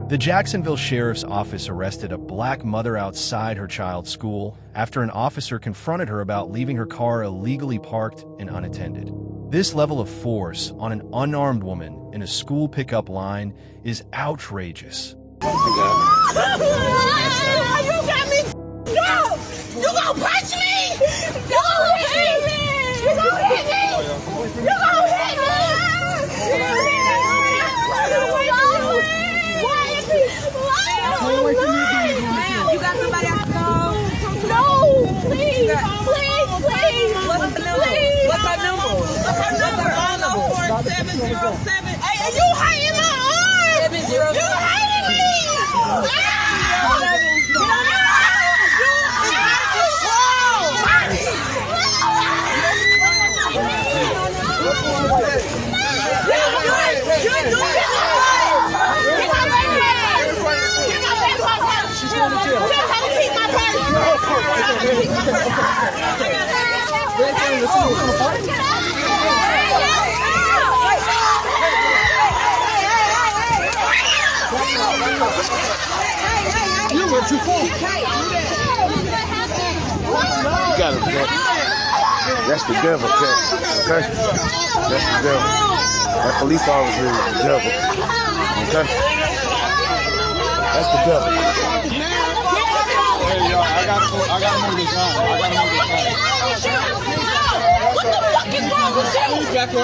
The Jacksonville Sheriff's Office arrested a black mother outside her child's school after an officer confronted her about leaving her car illegally parked and unattended. This level of force on an unarmed woman in a school pickup line is outrageous. You got me. No! You gonna punch me? You gonna hit me? You gonna hit me? You gonna hit me? You got somebody else? No, please, please. What's the number? What's her number? What's her number? 707. Hey, are you hiding my arm? 707. You hiding me? You went too far. You got it, man. That's the devil, okay? That's the devil. That police officer is the devil. Okay? That's the devil. Hey, yo, I gotta move this on. What the fuck is wrong with you? Get the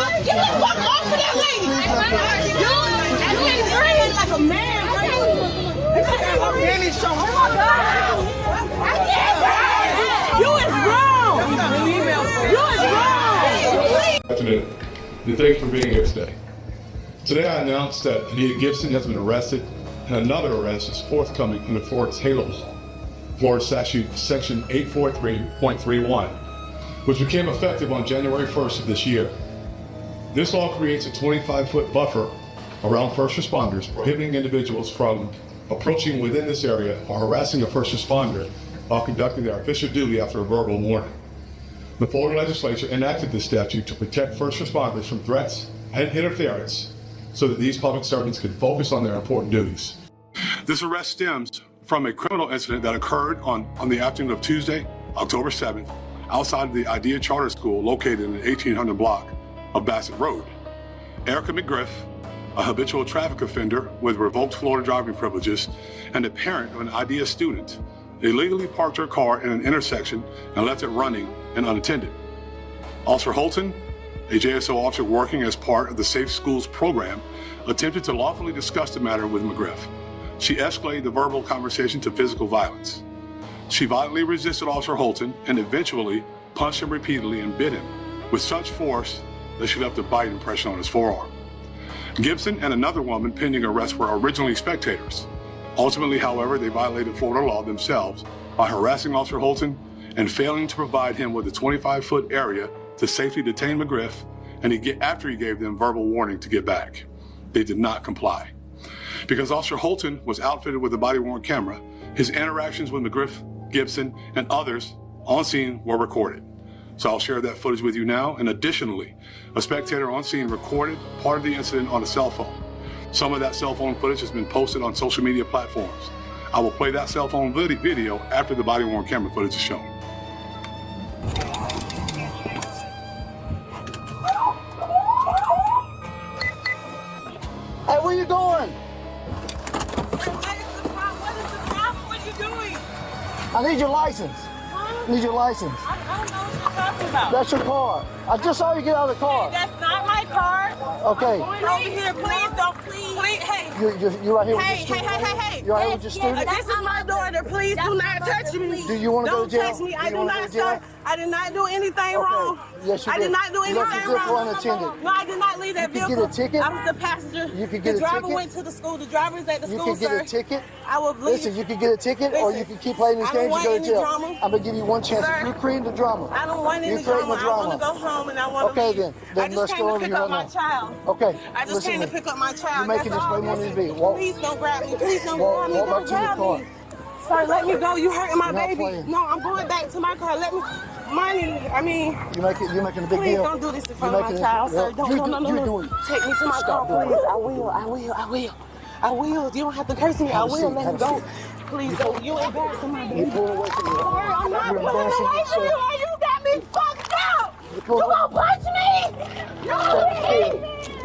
fuck off of that lady! You ain't screaming like a man, right? You is wrong! You is wrong! Good afternoon, and thank you for being here today. Today I announced that Anita Gibson has been arrested, and another arrest is forthcoming under Florida's HALO law, Florida Statute Section 843.31, which became effective on January 1st of this year. This law creates a 25-foot buffer around first responders, prohibiting individuals from approaching within this area or harassing a first responder while conducting their official duty after a verbal warning. The Florida legislature enacted this statute to protect first responders from threats and interference so that these public servants can focus on their important duties. This arrest stems from a criminal incident that occurred on the afternoon of Tuesday, October 7th, outside of the IDEA Charter School located in the 1800 block of Bassett Road. Erica McGriff, a habitual traffic offender with revoked Florida driving privileges and a parent of an IDEA student, illegally parked her car in an intersection and left it running and unattended. Officer Holton, a JSO officer working as part of the Safe Schools program, attempted to lawfully discuss the matter with McGriff. She escalated the verbal conversation to physical violence. She violently resisted Officer Holton and eventually punched him repeatedly and bit him with such force that she left a bite impression on his forearm. Gibson and another woman pending arrest were originally spectators. Ultimately, however, they violated Florida law themselves by harassing Officer Holton and failing to provide him with a 25-foot area to safely detain McGriff after he gave them verbal warning to get back. They did not comply. Because Officer Holton was outfitted with a body-worn camera, his interactions with McGriff, Gibson, and others on scene were recorded. So I'll share that footage with you now, and additionally, a spectator on scene recorded part of the incident on a cell phone. Some of that cell phone footage has been posted on social media platforms. I will play that cell phone video after the body-worn camera footage is shown. Hey, where you going? What is the problem? What are you doing? I need your license. Huh? I need your license. I don't know what you're talking about. That's your car. I just saw you get out of the car. That's not my car. Okay. Over here, please don't, please. Hey. You right here with your Hey. student? You right here with your student? This is my daughter. Please do not touch me. Do you want to go to jail? Don't touch me. I do not, sir. I did not do anything wrong. Yes, you did. I did not do anything wrong. You left your vehicle unattended. No, I did not leave that vehicle. You could get a ticket. I was the passenger. You could get a ticket. The driver went to the school. The driver is at the school, sir. You could get a ticket. I will leave. Listen, you could get a ticket or you could keep playing this game and go to jail. Drama. I'm going to give you one chance. Sir, you're creating the drama. I don't want any drama. I want to go home and I want to Okay, leave. then let's go over here right now. I just came to pick up my child. Okay. I just came to pick up my child. You're making this way more than it be. Please don't grab me. Please don't grab me. Walk back Don't to your grab car. me. Sir, let me go. You hurting my You're not baby. playing. No, I'm going back to my car. Let me. You're making a big Please deal. don't do this in front of my child, sir. No. You do it. Take me to my car, please. I will. I will. You don't have to curse me. I will let him go. Please don't. You embarrassing my baby. You pulling away from me. I'm not pulling away from you. You got me fucked up. You gonna punch me? You gonna hit me?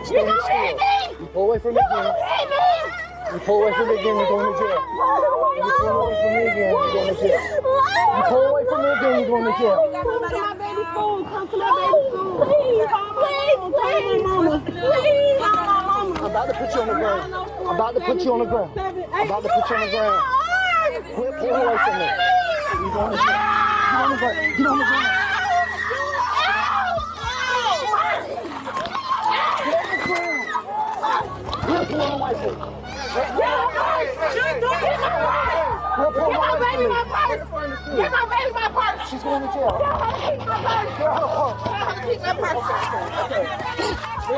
You gonna hit me? You pull away from me again. You gonna hit me? You pull away from me again, you're going to jail. You pull away from me again, you're going to jail. You pull away from me again, you're going to jail. Come to my baby's school. Come to my baby's school. Please, please, please. I'm about to put you on the ground. I'm about to put you on the ground. I'm about to put you on the ground. Quit pulling away from me. You're going to jail. Get on the ground. Get on the ground. Quit pulling away from me. Get my baby my purse! Get my baby my purse! She's going to jail. Tell her to keep my purse! Tell her to keep my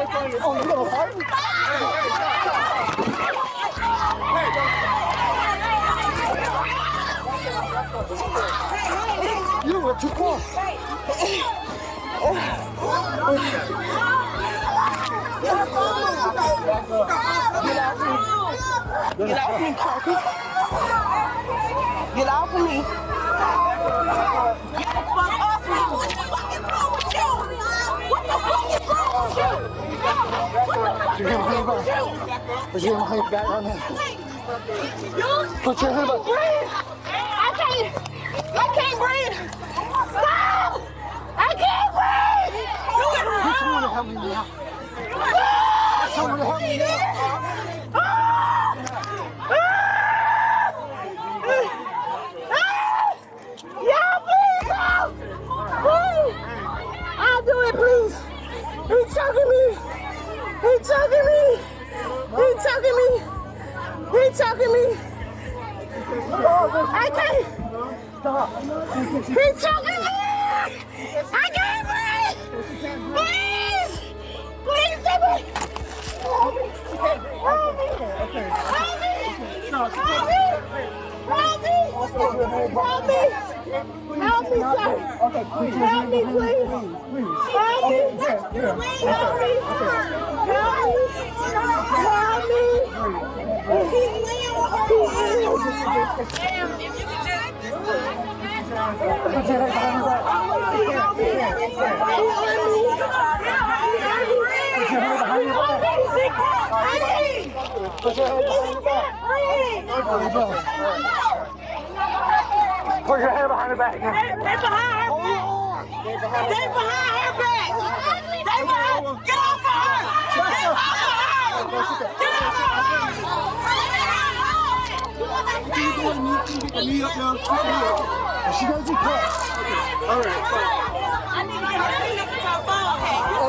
purse! Oh, you gonna fight me? You were too close. Get off me, Parker. Get off of me. Get the fuck off me. What the fuck is wrong with you? What the fuck is wrong with you? Put your hand back. Put your hand back on there. Put your hand back. I can't breathe. Stop! I can't breathe. Get someone to help me now. Get someone to help me now. Yeah, please help! Please! I'll do it, please. He's choking me. He's choking me. He's choking me. He's choking me. I can't. Stop. He's choking me. I can't breathe. Please. Please, help me. Help me. Help me. Help me. Help me. Help me! Help me! Help me, sir! Okay, please. Help me, please! Help me! Help me! Help me! Help me! Put your hand behind your back. Put your hand behind her back. They behind her back. They behind her back. They behind. Get off of her. Get off of her. Get off of her. She goes to class. All right. I need to get her pin number to her phone.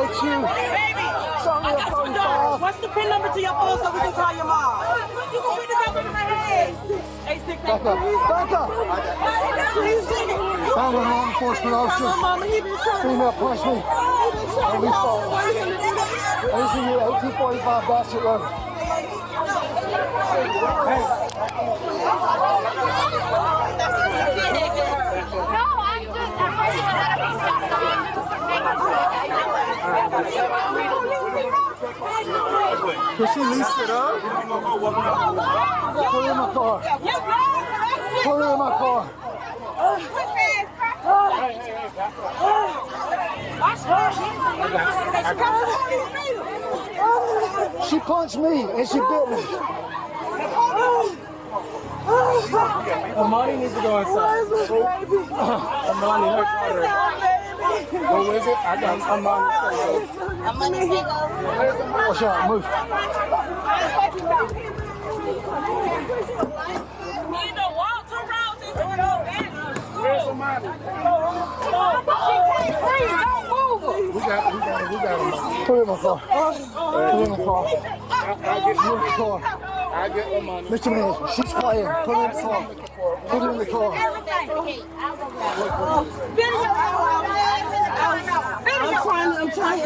It's you. Baby, Show me I your got phone. two daughters. What's the pin number to your phone so we can call your mom? You can put this up in my head. 868. Back up. Back up. Please take it. I'm a law enforcement officer. Mama, he been trying. Female punched me. And we fought. I see you at 1845 Bassett Road. Hey. No, I'm Can she lease it up? Put her in my car. Put her in my car. She punched me and she bit me. Amani needs to go inside. Amani, her daughter. Who is it? I got Amani. Watch out, move. Either Walter Roses or no business. Where's Amani? She can't breathe. Don't move her. We got Amani. Put her in my car. Put her in the car. I'll get Put her in the car. I get Amani. Mr. Man, she's playing. Put her in the car. Put her in the car. I'm trying.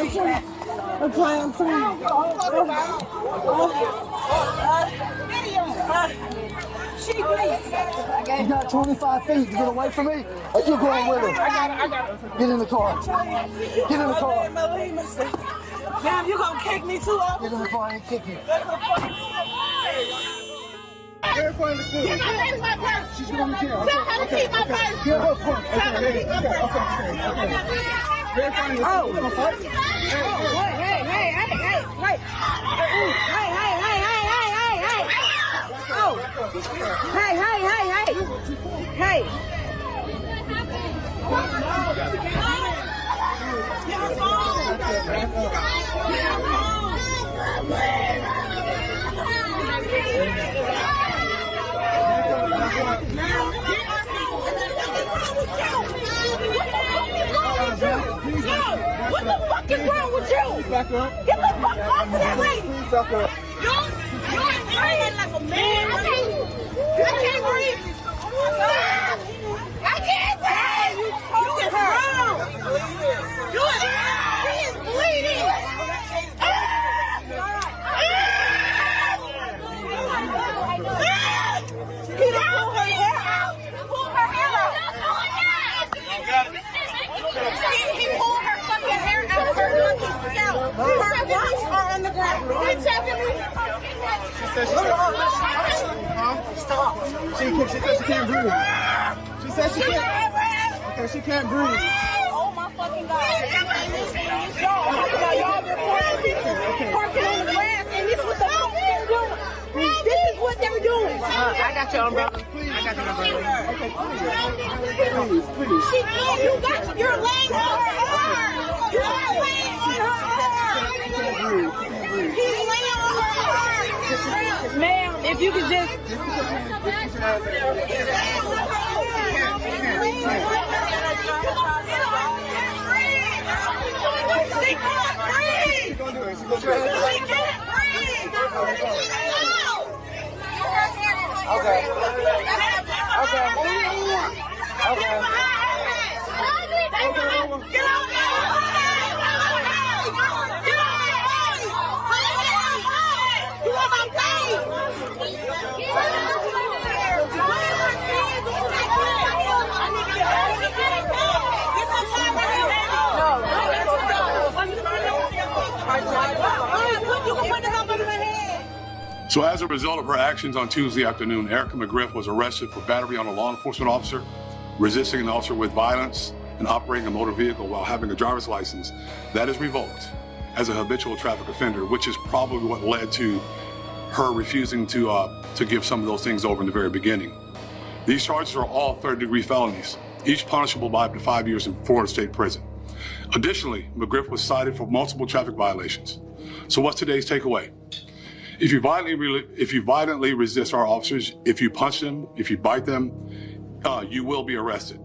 She bleeds. You got 25 feet to get away from me, or you going with her? I got her. Get in the car. Get in the car. Damn, you gonna kick me too? Get in the car and kick me. Right in front of the school. Get my purse. She's going to jail. Tell her to keep my purse. Get her purse. Okay. Right in front of the school. Hey. What the fuck is wrong with you? Back up. Get the fuck off of that lady. Please back up. You're screaming like a man. I can't breathe. I can't breathe. You is wrong. You is wrong. She is bleeding. He pull her hair out. Pull her hair out. He pulled her fucking hair out of her monkey scalp. Her locks are on the ground. He checking me. She said she Stop. She said she can't breathe. She said she can't. Okay, she can't breathe. Oh my fucking God. Y'all reporting people parking on the grass, and this is what the fuck they're doing. This is what they're doing. I got your umbrella. Please. I got your umbrella. Okay, please. She can't. You're laying on her arm. You're laying on her arm. He's laying on her arm. Ma'am, if you could just. She can't breathe. She can't breathe. Okay. So as a result of her actions on Tuesday afternoon, Erica McGriff was arrested for battery on a law enforcement officer, resisting an officer with violence, and operating a motor vehicle while having a driver's license that is revoked as a habitual traffic offender, which is probably what led to her refusing to give some of those things over in the very beginning. These charges are all third-degree felonies, each punishable by up to 5 years in Florida State Prison. Additionally, McGriff was cited for multiple traffic violations. So what's today's takeaway? If you violently resist our officers, if you punch them, if you bite them, you will be arrested.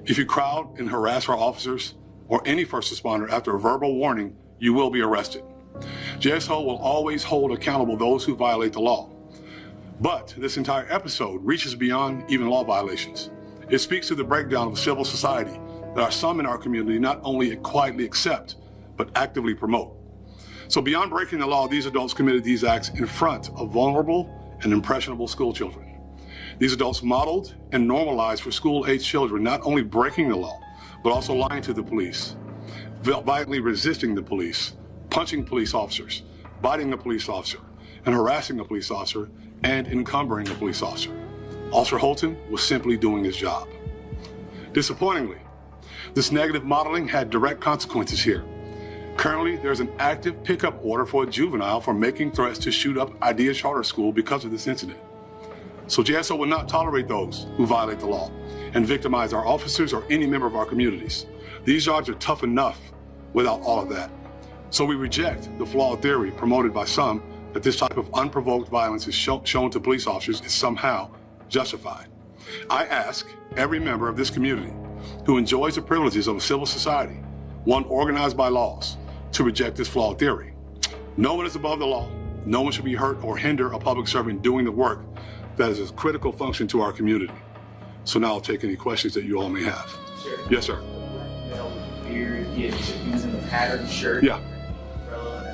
If you crowd and harass our officers or any first responder after a verbal warning, you will be arrested. JSO will always hold accountable those who violate the law. But this entire episode reaches beyond even law violations. It speaks to the breakdown of civil society that some in our community not only quietly accept, but actively promote. So beyond breaking the law, these adults committed these acts in front of vulnerable and impressionable school children. These adults modeled and normalized for school-age children not only breaking the law, but also lying to the police, violently resisting the police, punching police officers, biting the police officer, and harassing a police officer, and encumbering a police officer. Officer Holton was simply doing his job. Disappointingly, this negative modeling had direct consequences here. Currently, there's an active pickup order for a juvenile for making threats to shoot up Idea Charter School because of this incident. So JSO will not tolerate those who violate the law and victimize our officers or any member of our communities. These jobs are tough enough without all of that. So we reject the flawed theory promoted by some that this type of unprovoked violence is shown to police officers is somehow justified. I ask every member of this community who enjoys the privileges of a civil society, one organized by laws, to reject this flawed theory. No one is above the law. No one should be hurt or hinder a public servant doing the work that is a critical function to our community. So now I'll take any questions that you all may have. Sure. Yes, sir. Beard, using the patterned shirt. Yeah.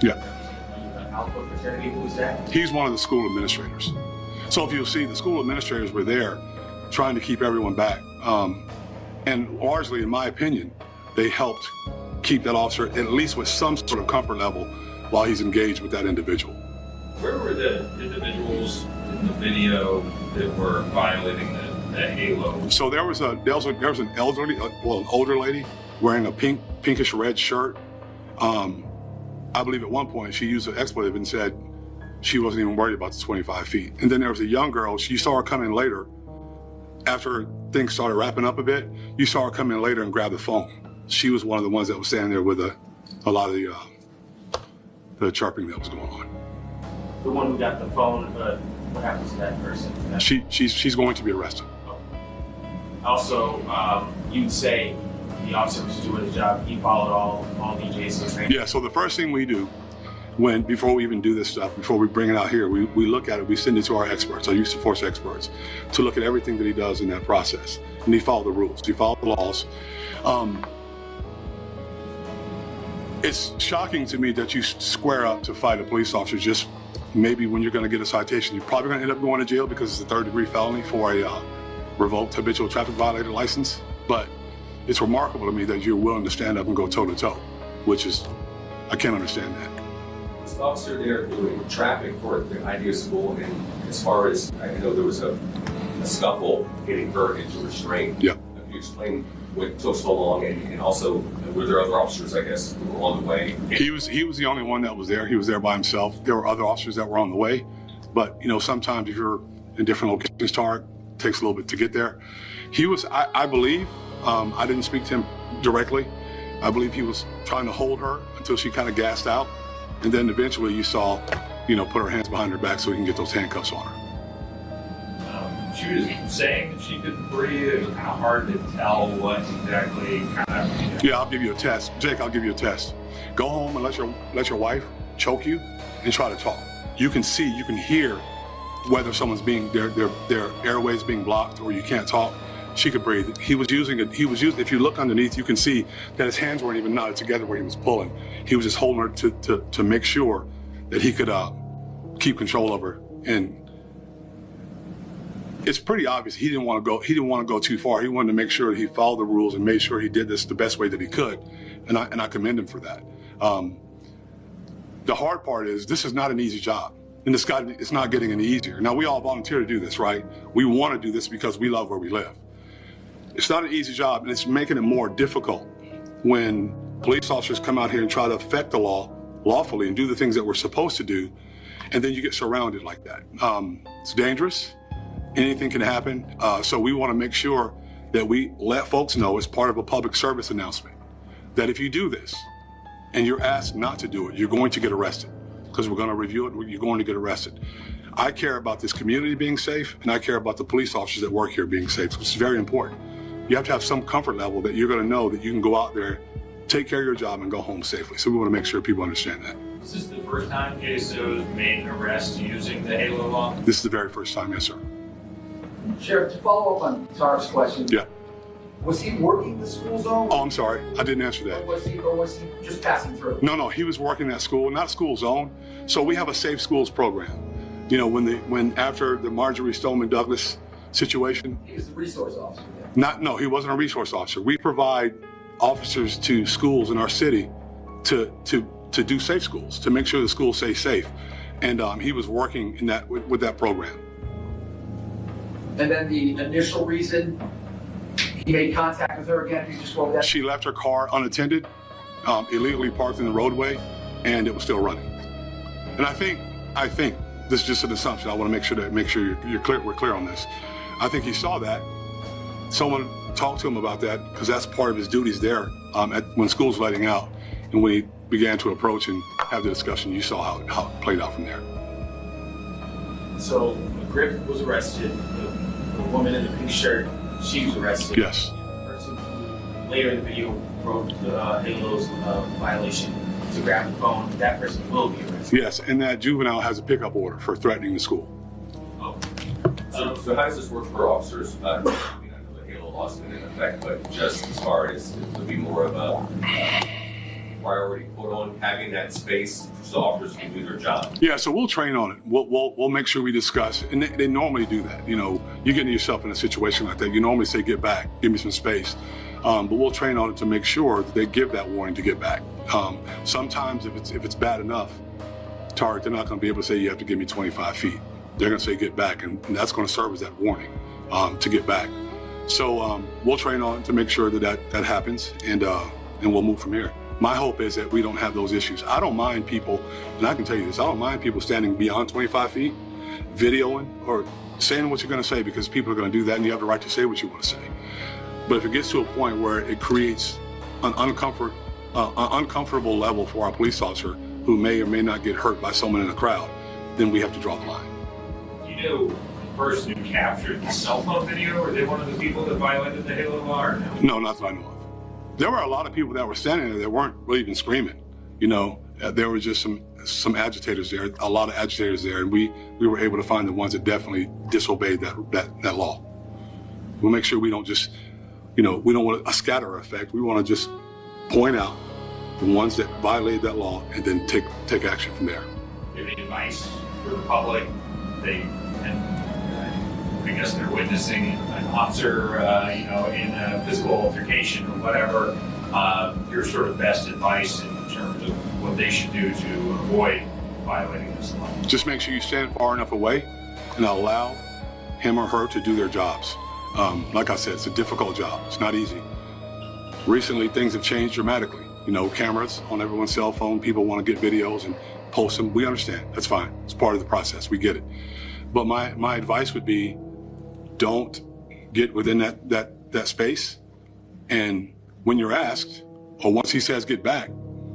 Yeah. Alpha fraternity, who's that? He's one of the school administrators. So if you'll see, the school administrators were there trying to keep everyone back. And largely, in my opinion, they helped keep that officer at least with some sort of comfort level while he's engaged with that individual. Where were the individuals the video that were violating the halo? So there was an elderly, an older lady wearing a pinkish red shirt. I believe at one point she used an expletive and said she wasn't even worried about the 25 feet. And then there was a young girl, you saw her come in later. After things started wrapping up a bit, you saw her come in later and grab the phone. She was one of the ones that was standing there with a lot of the chirping that was going on. The one who got the phone, what happens to that person? She's going to be arrested. Also, you'd say the officer was doing his job, he followed all DJs and training? Yeah, so the first thing we do before we even do this stuff, before we bring it out here, we look at it, we send it to our experts, our use of force experts, to look at everything that he does in that process. And he followed the rules, he followed the laws. It's shocking to me that you square up to fight a police officer just maybe when you're gonna get a citation. You're probably gonna end up going to jail because it's a 3rd-degree felony for a revoked habitual traffic violator license. But it's remarkable to me that you're willing to stand up and go toe-to-toe, which is, I can't understand that. Was the officer there doing traffic for the idea school? And as far as, I know there was a scuffle getting her into restraint. Yeah. Can you explain what took so long? And also, were there other officers, I guess, who were on the way? He was the only one that was there. He was there by himself. There were other officers that were on the way. But, sometimes if you're in different locations, it takes a little bit to get there. He was, I believe, I didn't speak to him directly. I believe he was trying to hold her until she kind of gassed out. And then eventually you saw, put her hands behind her back so he can get those handcuffs on her. She was saying that she couldn't breathe. It was kind of hard to tell what exactly Yeah, I'll give you a test. Jake, I'll give you a test. Go home and let your wife choke you and try to talk. You can see, you can hear whether someone's their airways being blocked or you can't talk. She could breathe. He was using, if you look underneath, you can see that his hands weren't even knotted together where he was pulling. He was just holding her to make sure that he could keep control of her. And it's pretty obvious he didn't want to go too far. He wanted to make sure that he followed the rules and made sure he did this the best way that he could. And I commend him for that. The hard part is this is not an easy job. And it's not getting any easier. Now, we all volunteer to do this, right? We want to do this because we love where we live. It's not an easy job, and it's making it more difficult when police officers come out here and try to affect the law lawfully and do the things that we're supposed to do, and then you get surrounded like that. It's dangerous. Anything can happen. So we want to make sure that we let folks know as part of a public service announcement that if you do this and you're asked not to do it, you're going to get arrested because we're going to review it. You're going to get arrested. I care about this community being safe, and I care about the police officers that work here being safe, which is very important. You have to have some comfort level that you're going to know that you can go out there, take care of your job, and go home safely. So we want to make sure people understand that. Is this the first time case that was made an arrest using the HALO law? This is the very first time, yes, sir. Sheriff, to follow up on Tara's question. Yeah. Was he working the school zone? Oh, I'm sorry. I didn't answer that. Or was he just passing through? No, he was working at school, not school zone. So we have a safe schools program. When after the Marjorie Stoneman Douglas situation. He was the resource officer. No, he wasn't a resource officer. We provide officers to schools in our city to do safe schools, to make sure the schools stay safe. And he was working in that with that program. And then the initial reason he made contact with her again, you just go over that? She left her car unattended, illegally parked in the roadway, and it was still running. And I think this is just an assumption. I want to make sure you're clear. We're clear on this. I think he saw that. Someone talked to him about that because that's part of his duties there when school's letting out. And when he began to approach and have the discussion, you saw how it played out from there. So Griff was arrested. The woman in the pink shirt, she was arrested. Yes. The person who later in the video broke the HALO's violation to grab the phone, that person will be arrested. Yes, and that juvenile has a pickup order for threatening the school. Oh. So how does this work for officers? I know the HALO law's been in effect, but just as far as it would be more of a priority put on having that space so officers can do their job. Yeah, so we'll train on it. We'll make sure we discuss, and they normally do that. You get yourself in a situation like that, you normally say, get back, give me some space. But we'll train on it to make sure that they give that warning to get back. Sometimes if it's bad enough, Tarek, they're not going to be able to say you have to give me 25 feet. they're going to say get back, and that's going to serve as that warning to get back. So we'll train on to make sure that happens, and we'll move from here. My hope is that we don't have those issues. I don't mind people, and I can tell you this, I don't mind people standing beyond 25 feet, videoing or saying what you're going to say, because people are going to do that, and you have the right to say what you want to say. But if it gets to a point where it creates an uncomfortable level for our police officer who may or may not get hurt by someone in a crowd, then we have to draw the line. Do you know the person who captured the cell phone video? Were they one of the people that violated the Halo law? Or no? No, not that I know of. There were a lot of people that were standing there that weren't really even screaming. You know, there were just some agitators there, a lot of agitators there, and we were able to find the ones that definitely disobeyed that law. We'll make sure we don't just, you know, we don't want a scatter effect. We want to just point out the ones that violated that law and then take action from there. Do you have any advice for the public? I guess they're witnessing an officer, you know, in a physical altercation or whatever. Your sort of best advice in terms of what they should do to avoid violating this law? Just make sure you stand far enough away and allow him or her to do their jobs. Like I said, it's a difficult job. It's not easy. Recently, things have changed dramatically. You know, cameras on everyone's cell phone, people want to get videos and post them. We understand. That's fine. It's part of the process. We get it. But my advice would be, don't get within that space. And when you're asked, or once he says get back,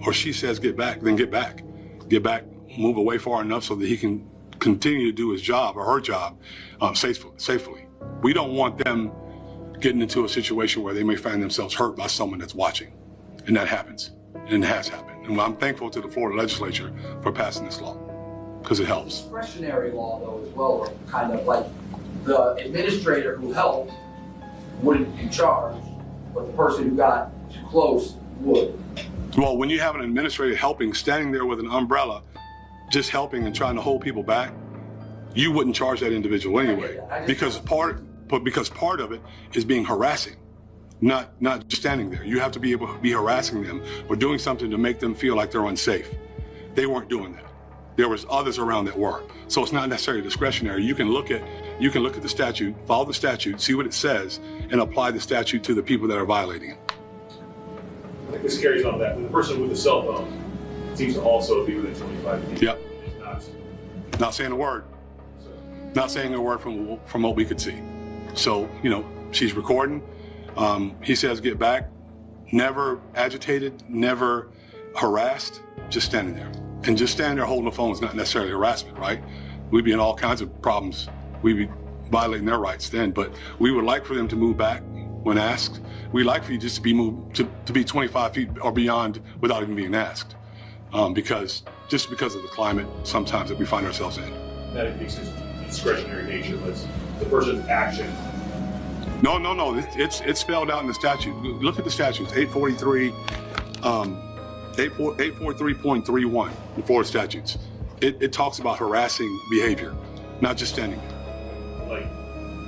or she says get back, then get back. Get back, move away far enough so that he can continue to do his job or her job safely. We don't want them getting into a situation where they may find themselves hurt by someone that's watching. And that happens, and it has happened. And I'm thankful to the Florida legislature for passing this law, because it helps. Discretionary law, though, as well, kind of like the administrator who helped wouldn't be charged, but the person who got too close would. Well, when you have an administrator helping, standing there with an umbrella, just helping and trying to hold people back, you wouldn't charge that individual anyway, because part of it is being harassing, not just standing there. You have to be able to be harassing them or doing something to make them feel like they're unsafe. They weren't doing that. There was others around that were. So it's not necessarily discretionary. You can look at the statute, follow the statute, see what it says, and apply the statute to the people that are violating it. I think this carries on that. The person with the cell phone seems to also be within 25 feet. Yep. Not saying a word. Not saying a word from what we could see. So, you know, she's recording. He says get back. Never agitated, never harassed, just standing there. And just standing there holding the phone is not necessarily harassment, right? We'd be in all kinds of problems. We'd be violating their rights then. But we would like for them to move back when asked. We'd like for you just to be moved to be 25 feet or beyond without even being asked. Because of the climate sometimes that we find ourselves in. That indicates its discretionary nature, but the person's action. No. It's spelled out in the statute. Look at the statutes. 843.31, the Florida statutes. It talks about harassing behavior, not just standing there. Like,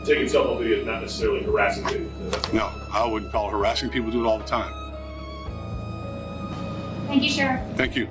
taking cell phone video is not necessarily harassing video. No, I wouldn't call it harassing. People do it all the time. Thank you, Sheriff. Thank you.